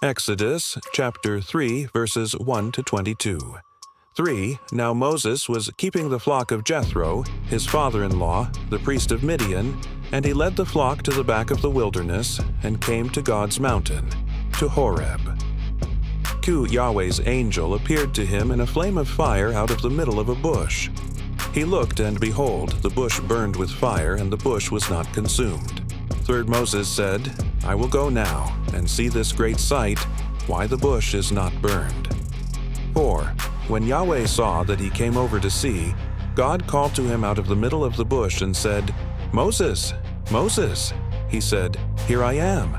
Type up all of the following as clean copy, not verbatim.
Exodus chapter 3, verses 1 to 22. 3. Now Moses was keeping the flock of Jethro, his father-in-law, the priest of Midian, and he led the flock to the back of the wilderness and came to God's mountain, to Horeb. Yahweh's angel appeared to him in a flame of fire out of the middle of a bush. He looked, and behold, the bush burned with fire, and the bush was not consumed. 3 Moses said, I will go now, and see this great sight, why the bush is not burned. 4. When Yahweh saw that he came over to see, God called to him out of the middle of the bush and said, Moses, Moses. He said, Here I am.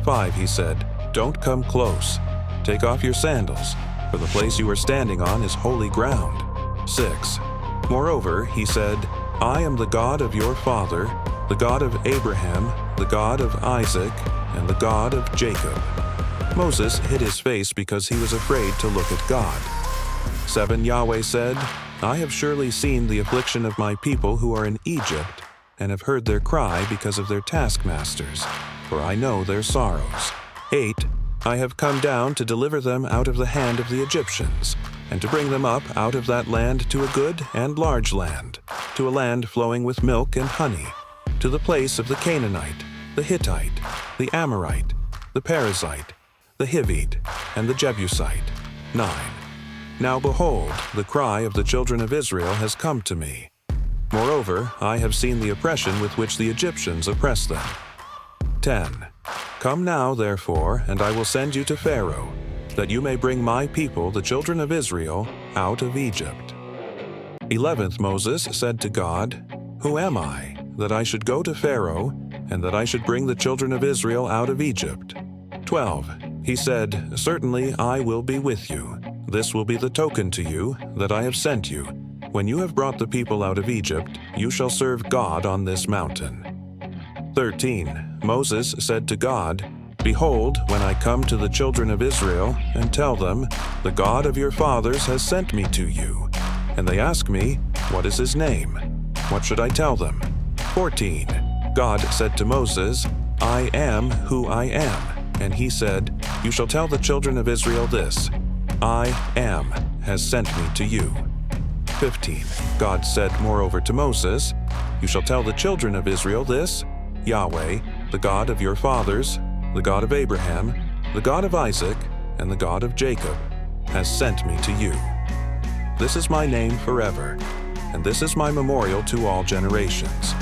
5. He said, Don't come close. Take off your sandals, for the place you are standing on is holy ground. 6. Moreover, he said, I am the God of your father, the God of Abraham, the God of Isaac, and the God of Jacob. Moses hid his face because he was afraid to look at God. 7. Yahweh said, I have surely seen the affliction of my people who are in Egypt, and have heard their cry because of their taskmasters, for I know their sorrows. 8. I have come down to deliver them out of the hand of the Egyptians, and to bring them up out of that land to a good and large land, to a land flowing with milk and honey, to the place of the Canaanite, the Hittite, the Amorite, the Perizzite, the Hivite, and the Jebusite. 9. Now behold, the cry of the children of Israel has come to me. Moreover, I have seen the oppression with which the Egyptians oppress them. 10. Come now, therefore, and I will send you to Pharaoh, that you may bring my people, the children of Israel, out of Egypt. 11. Moses said to God, Who am I, that I should go to Pharaoh, and that I should bring the children of Israel out of Egypt? 12. He said, Certainly I will be with you. This will be the token to you that I have sent you. When you have brought the people out of Egypt, you shall serve God on this mountain. 13. Moses said to God, Behold, when I come to the children of Israel, and tell them, The God of your fathers has sent me to you, and they ask me, What is his name? What should I tell them? 14. God said to Moses, I am who I am. And he said, You shall tell the children of Israel this, I am has sent me to you. 15. God said moreover to Moses, You shall tell the children of Israel this, Yahweh, the God of your fathers, the God of Abraham, the God of Isaac, and the God of Jacob, has sent me to you. This is my name forever, and this is my memorial to all generations.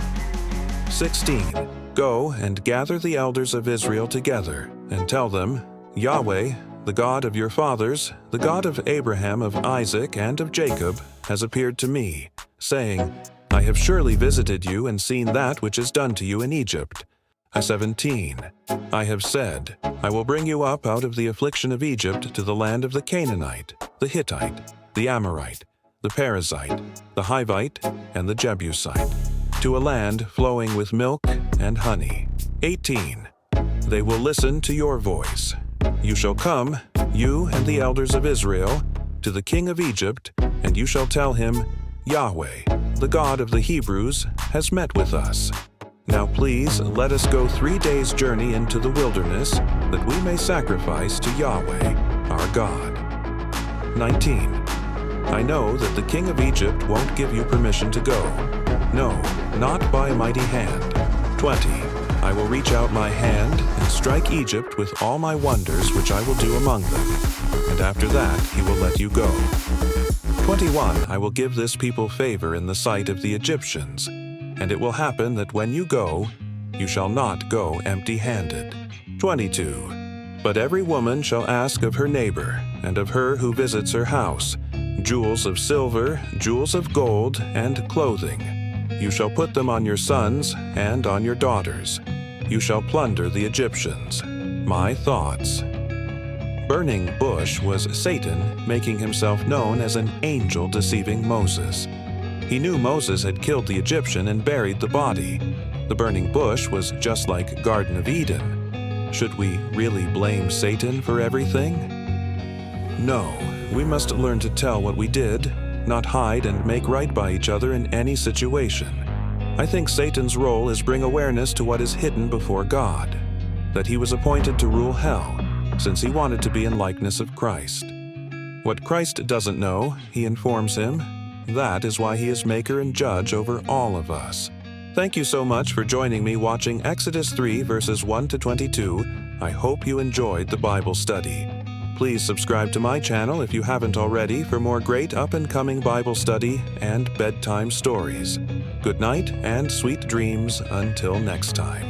16. Go and gather the elders of Israel together, and tell them, Yahweh, the God of your fathers, the God of Abraham, of Isaac, and of Jacob, has appeared to me, saying, I have surely visited you and seen that which is done to you in Egypt. 17. I have said, I will bring you up out of the affliction of Egypt to the land of the Canaanite, the Hittite, the Amorite, the Perizzite, the Hivite, and the Jebusite, to a land flowing with milk and honey. 18. They will listen to your voice. You shall come, you and the elders of Israel, to the king of Egypt, and you shall tell him, Yahweh, the God of the Hebrews, has met with us. Now please let us go 3 days' journey into the wilderness, that we may sacrifice to Yahweh, our God. 19. I know that the king of Egypt won't give you permission to go. No, not by a mighty hand. 20. I will reach out my hand and strike Egypt with all my wonders which I will do among them, and after that he will let you go. 21. I will give this people favor in the sight of the Egyptians, and it will happen that when you go, you shall not go empty-handed. 22. But every woman shall ask of her neighbor, and of her who visits her house, jewels of silver, jewels of gold, and clothing. You shall put them on your sons and on your daughters. You shall plunder the Egyptians. My thoughts. Burning bush was Satan making himself known as an angel deceiving Moses. He knew Moses had killed the Egyptian and buried the body. The burning bush was just like Garden of Eden. Should we really blame Satan for everything? No, we must learn to tell what we did, not hide and make right by each other in any situation. I think Satan's role is bring awareness to what is hidden before God, that he was appointed to rule hell, since he wanted to be in likeness of Christ. What Christ doesn't know, he informs him. That is why he is maker and judge over all of us. Thank you so much for joining me watching Exodus 3 verses 1 to 22. I hope you enjoyed the Bible study. Please subscribe to my channel if you haven't already for more great up-and-coming Bible study and bedtime stories. Good night and sweet dreams until next time.